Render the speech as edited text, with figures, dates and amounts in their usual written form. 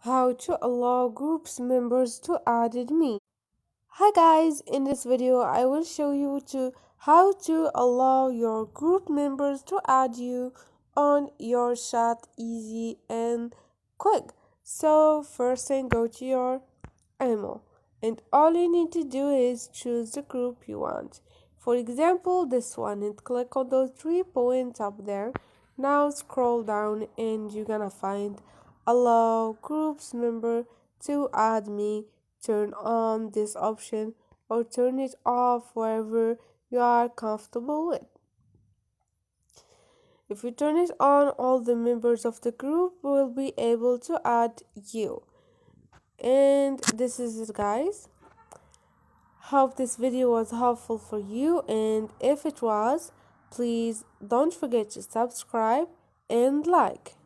How to allow groups members to add me. Hi guys, in this video I will show you how to allow your group members to add you on your chat easy and quick. So first thing, go to your email and all you need to do is choose the group you want. For example, this one, and click on those 3 points up there. Now scroll down and you're gonna find allow groups member to add me. Turn on this option or turn it off wherever you are comfortable with. If you turn it on, all the members of the group will be able to add you. And this is it, guys. Hope this video was helpful for you, and if it was, please don't forget to subscribe and like.